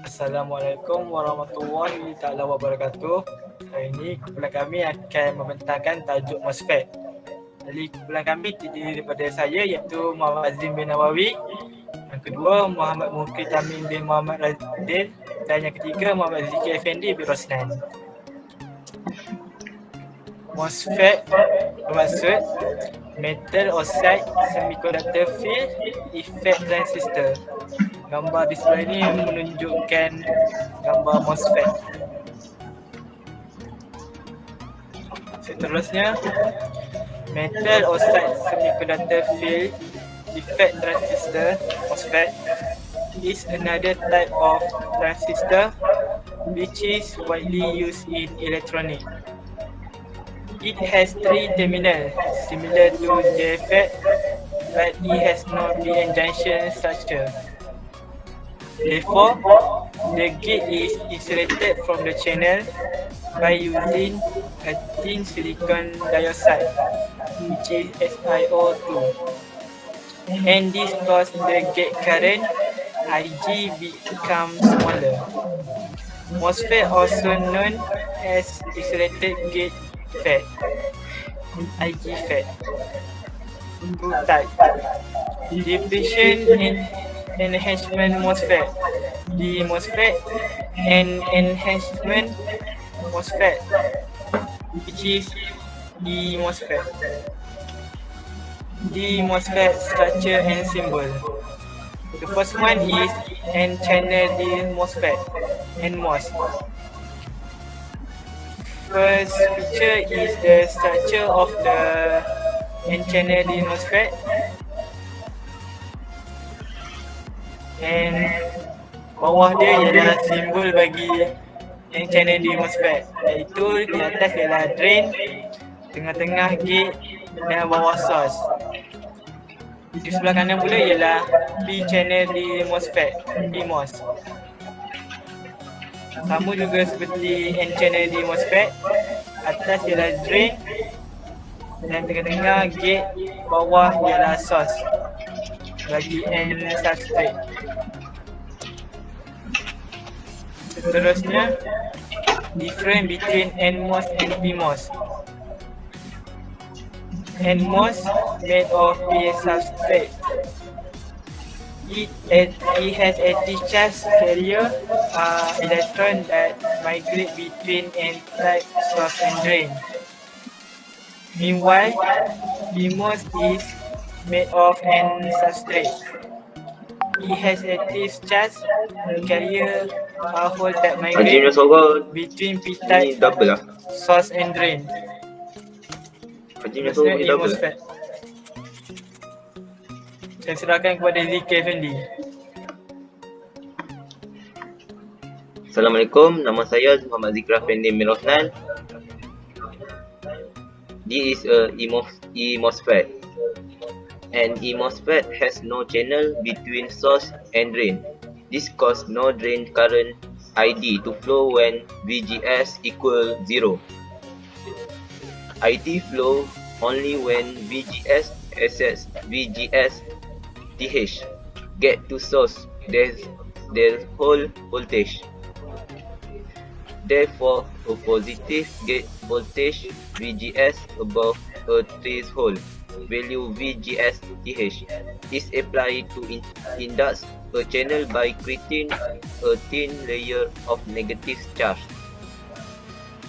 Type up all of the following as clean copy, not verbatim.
Assalamualaikum warahmatullahi taala wabarakatuh. Hari ini kumpulan kami akan membentangkan tajuk MOSFET. Jadi kumpulan kami terdiri daripada saya iaitu Muhammad Azim bin Nawawi, yang kedua Muhammad Mukri Tamin bin Muhammad Radin, dan yang ketiga Muhammad Zikri Effendi bin Rosnan. MOSFET bermaksud Metal Oxide Semiconductor Field Effect Transistor. Gambar di sebelah ini menunjukkan gambar MOSFET. Seterusnya, Metal Oxide Semiconductor Field Effect Transistor (MOSFET) is another type of transistor which is widely used in electronics. It has three terminals, similar to JFET, but it has no PN junction structure. Therefore, the gate is insulated from the channel by using a thin silicon dioxide, which is SiO2, and this causes the gate current Ig become smaller. MOSFET, also known as insulated gate FET, IGFET. Two types: depletion and enhancement MOSFET, DMOSFET, and enhancement MOSFET, which is DMOSFET. DMOSFET structure and symbol. The first one is N-channel DMOSFET, NMOS. First picture is the structure of the N-channel DMOSFET, and bawah dia ialah simbol bagi N-channel DMOSFET, iaitu di atas ialah drain, tengah-tengah gate dan bawah source. Di sebelah kanan pula ialah P-channel DMOSFET, PMOS. Sama juga seperti N-channel DMOSFET, atas ialah drain dan tengah-tengah gate, bawah ialah source bagi N substrate. Seterusnya, difference between NMOS and PMOS. NMOS made of P substrate. It has a discharge carrier electron that migrate between N-type source and drain. Meanwhile, PMOS is made of N substrate. It has a discharge carrier hole that migrate between P-type source and drain. MOSFET. Saya serahkan kepada Zikri Effendi. Assalamualaikum, nama saya Muhammad Zikri Effendi bin Rosnan. This is a MOSFET. An MOSFET has no channel between source and drain. This causes no drain current ID to flow when VGS equal 0. ID flow only when VGS exceeds VGS TH. Get to source, there's whole voltage. Therefore, a positive gate voltage VGS above a threshold value VGS TH is applied to induce a channel by creating a thin layer of negative charge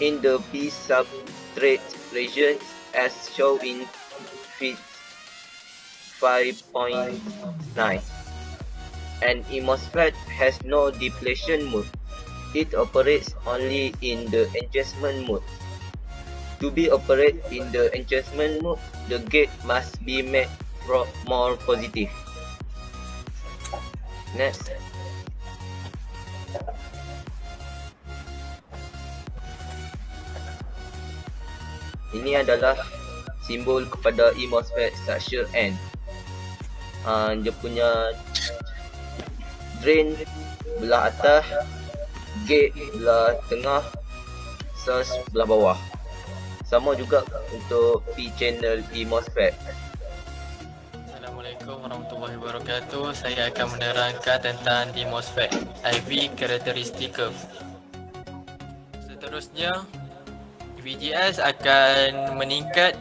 in the P substrate region as shown in Fig 5.9. An MOSFET has no depletion mode. It operates only in the enhancement mode. To be operated in the enhancement mode, the gate must be made more positive. Next. Ini adalah simbol kepada MOSFET structure N. Dia punya drain belah atas, gate belah tengah, source belah bawah. Sama juga untuk P channel MOSFET. Assalamualaikum warahmatullahi wabarakatuh. wabarakatuh. Saya akan menerangkan tentang di MOSFET IV characteristic curve. Seterusnya, VGS akan meningkat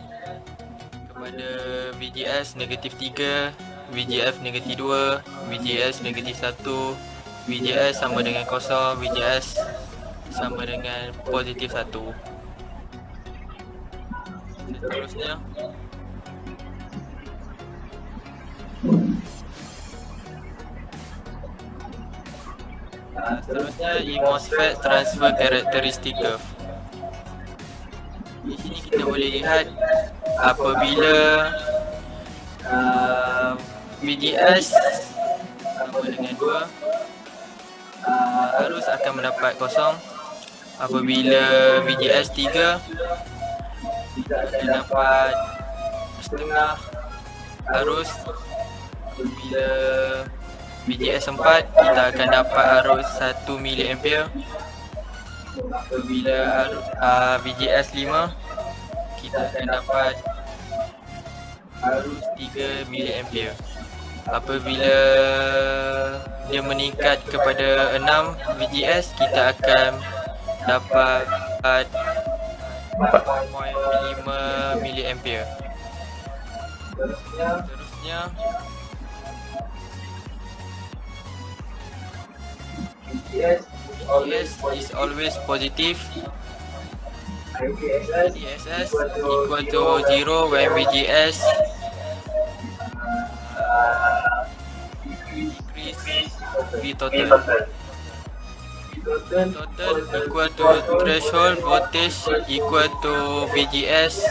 kepada VGS negatif 3, VGF negatif 2, VGS negatif 1, VGS sama dengan kosong, VGS sama dengan positif 1. Seterusnya, MOSFET transfer characteristic curve. Di sini kita boleh lihat apabila VGS sama dengan 2, arus akan mendapat kosong. Apabila VGS 3, kita akan dapat setengah arus. Apabila VGS 4, kita akan dapat arus 1 mA. Apabila VGS 5, kita akan dapat arus 3 mA. Apabila dia meningkat kepada 6 VGS, kita akan dapat 4.5 mA. Seterusnya, VGS is always positive. VGSS equal to 0 when VGS decrease V total. Total equal to threshold voltage equal to VGS.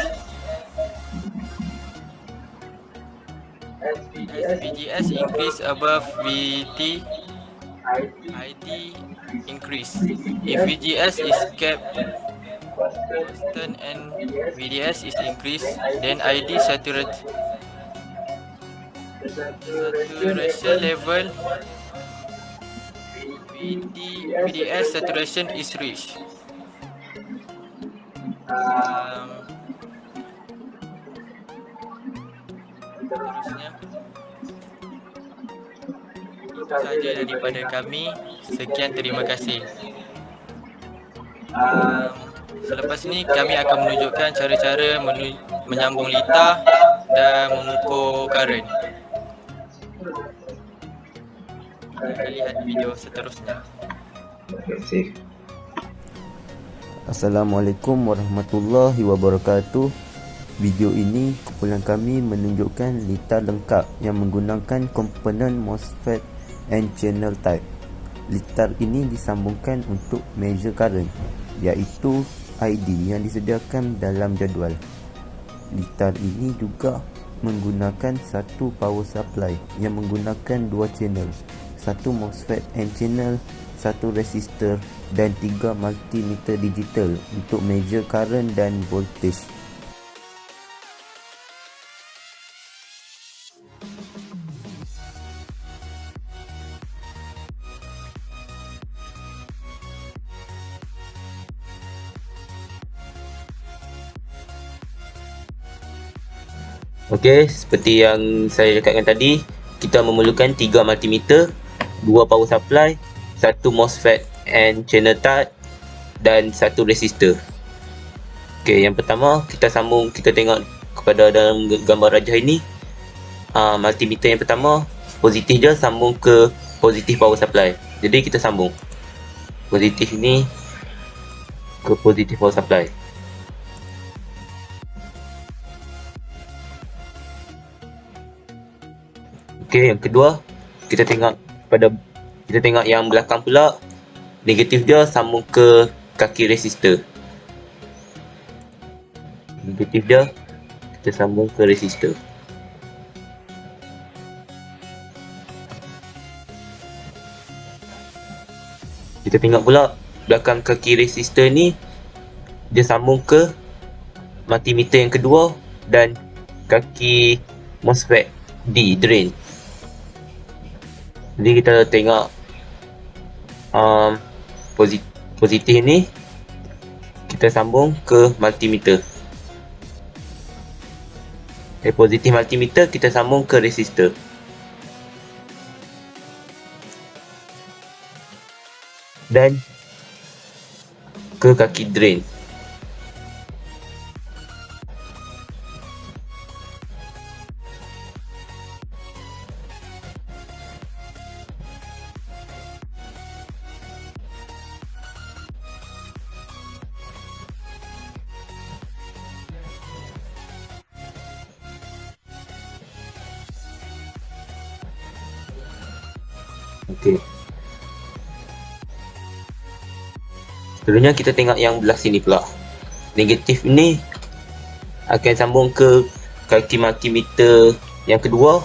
As VGS increase above VT, ID increase. If VGS is kept constant and VDS is increased, then ID saturation level VDS saturation is reached. Seterusnya, itu saja daripada kami. Sekian, terima kasih. Selepas ini kami akan menunjukkan cara-cara menyambung litar dan mengukur current. Kita lihat video seterusnya. Terima kasih. Assalamualaikum warahmatullahi wabarakatuh. Video ini kumpulan kami menunjukkan litar lengkap yang menggunakan komponen MOSFET N-channel type. Litar ini disambungkan untuk measure current, iaitu ID yang disediakan dalam jadual. Litar ini juga menggunakan satu power supply yang menggunakan dua channel, satu MOSFET N-channel, satu resistor dan 3 multimeter digital untuk measure current dan voltage. Okey, seperti yang saya cakapkan tadi, kita memerlukan 3 multimeter, 2 power supply, 1 MOSFET and channel type dan 1 resistor. Okey, yang pertama kita tengok kepada dalam gambar rajah ini. Multimeter yang pertama, positif dia sambung ke positif power supply. Jadi kita sambung positif ini ke positif power supply. Okey, yang kedua, kita tengok yang belakang pula, negatif dia sambung ke kaki resistor. Negatif dia kita sambung ke resistor. Kita tengok pula belakang kaki resistor ni, dia sambung ke multimeter yang kedua dan kaki MOSFET D, drain. Jadi kita tengok positif ni kita sambung ke multimeter. Positif multimeter kita sambung ke resistor. dan ke kaki drain. Okey. Seterusnya kita tengok yang belah sini pula. Negatif ni akan sambung ke kaki multimeter yang kedua,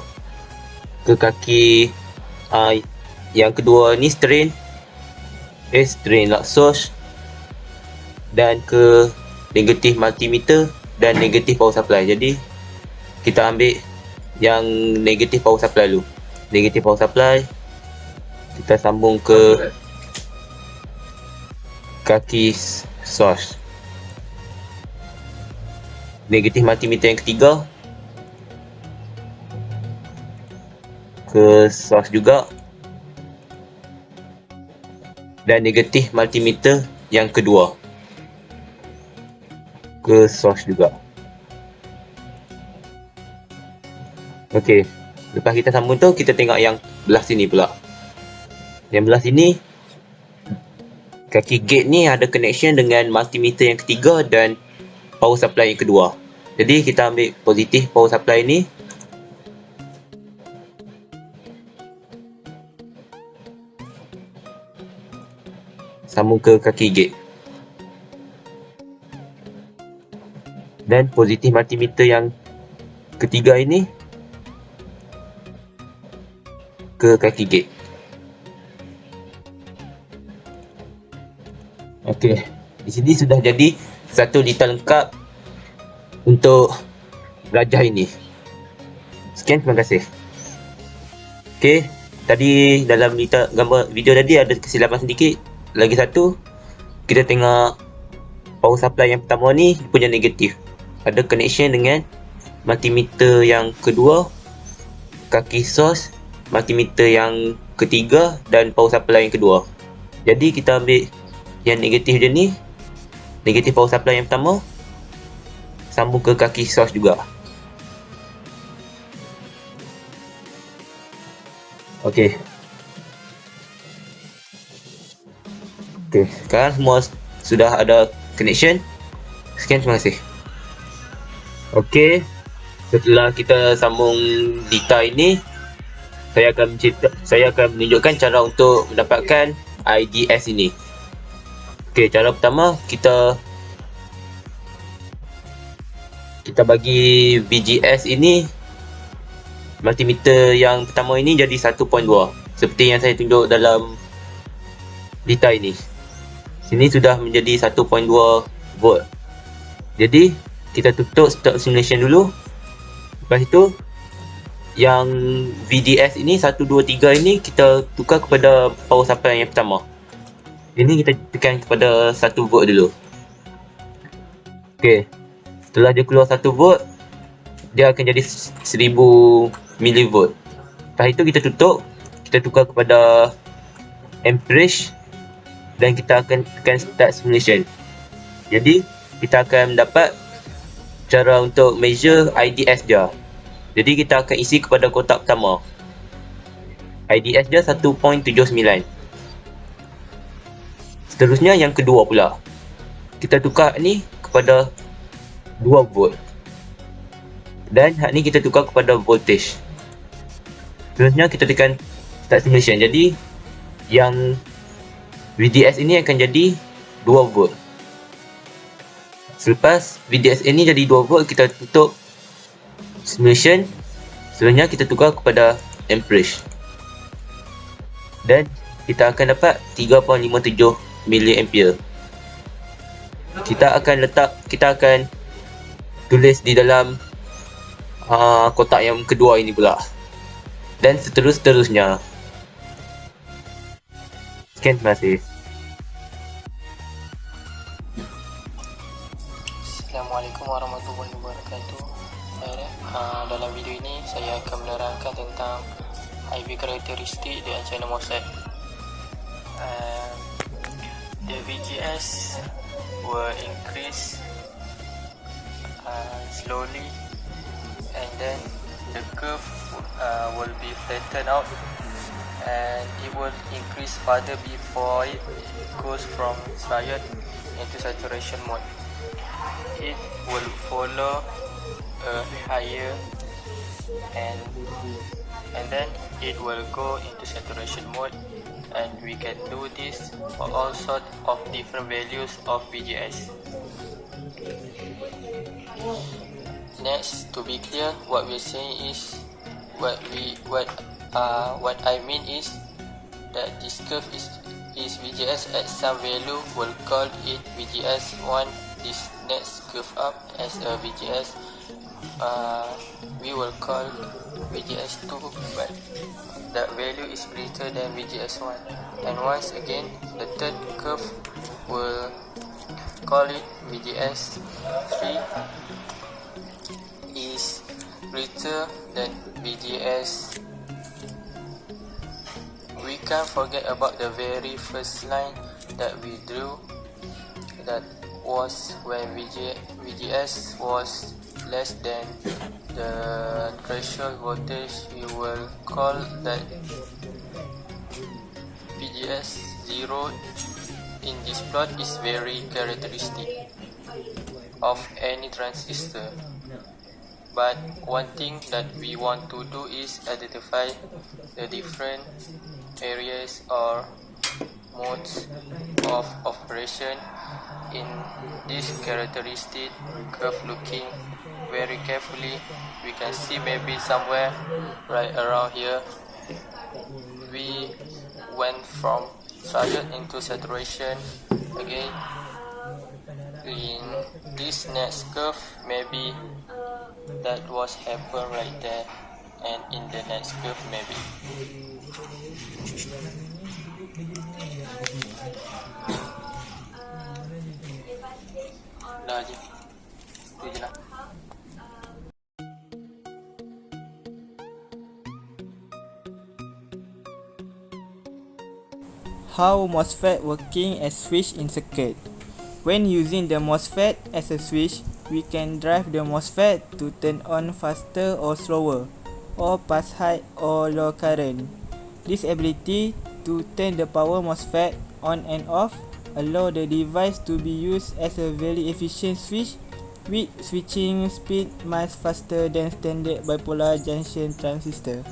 ke kaki yang kedua ni strain, strain lah source, dan ke negatif multimeter dan negatif power supply. Jadi kita ambil yang negatif power supply dulu. Negatif power supply kita sambung ke kaki source. Negatif multimeter yang ketiga ke source juga, dan negatif multimeter yang kedua ke source juga. Okey, lepas kita sambung tu, kita tengok yang belah sini pula. Yang belah sini, kaki gate ni ada connection dengan multimeter yang ketiga dan power supply yang kedua. Jadi kita ambil positif power supply ni, sambung ke kaki gate, dan positif multimeter yang ketiga ini ke kaki gate. Okey, di sini sudah jadi satu detail lengkap untuk belajar ini. Sekian, terima kasih. Okey, tadi dalam gambar video tadi ada kesilapan sedikit. Lagi satu, kita tengok power supply yang pertama ni punya negatif. Ada connection dengan multimeter yang kedua, kaki source, multimeter yang ketiga dan power supply yang kedua. Jadi kita ambil yang negatif je ni, negatif power supply yang pertama, sambung ke kaki source juga. Okey. Okey, sekarang semua sudah ada connection. Sekian, terima kasih. Okey, setelah kita sambung data ini, saya akan menunjukkan cara untuk mendapatkan IDS ini. Okey, cara pertama kita bagi VGS ini, multimeter yang pertama ini jadi 1.2 seperti yang saya tunjuk dalam data ini. Sini sudah menjadi 1.2 volt. Jadi kita tutup stop simulation dulu. Lepas itu yang VDS ini 1, 2, 3 ini kita tukar kepada power supply yang pertama. Ini kita tekan kepada 1 volt dulu. Okey. Setelah dia keluar 1 volt, dia akan jadi 1000 mV. Lepas itu kita tutup, kita tukar kepada amperage dan kita akan tekan start simulation. Jadi kita akan mendapat cara untuk measure IDS dia. Jadi kita akan isi kepada kotak pertama. IDS dia 1.79. Seterusnya yang kedua pula, kita tukar ni kepada 2 volt, dan hak ni kita tukar kepada voltage. Seterusnya kita tekan start simulation. Jadi yang VDS ini akan jadi 2 volt. Selepas VDS ini jadi 2 volt, kita tutup simulation. Seterusnya kita tukar kepada amperage, dan kita akan dapat 3.57 mA. Kita akan tulis di dalam kotak yang kedua ini pula, dan seterusnya. Sekian, terima kasih. Assalamualaikum warahmatullahi wabarakatuh. Dalam video ini saya akan menerangkan tentang IV karakteristik di channel MOSFET. the VGS will increase slowly, and then the curve will be flattened out, and it will increase further before it goes from triode into saturation mode. It will follow a higher, and then it will go into saturation mode, and we can do this for all sorts of different values of VGS. Next, to be clear, what we're saying is what I mean is that this curve is VGS at some value. We'll call it VGS1. This next curve up as a VGS, we will call VGS2, but that value is greater than VGS1. And once again, the third curve will call it VGS3 is greater than VGS. We can't forget about the very first line that we drew, that was when VGS was less than the threshold voltage. We will call that VGS 0 in this plot is very characteristic of any transistor. But one thing that we want to do is identify the different areas or modes of operation in this characteristic curve. Looking very carefully, we can see maybe somewhere right around here we went from triode into saturation again. In this next curve, maybe that was happen right there, and in the next curve maybe. Dah je, itu je lah. How MOSFET working as switch in circuit. When using the MOSFET as a switch, we can drive the MOSFET to turn on faster or slower, or pass high or low current. This ability to turn the power MOSFET on and off allow the device to be used as a very efficient switch with switching speed much faster than standard bipolar junction transistor.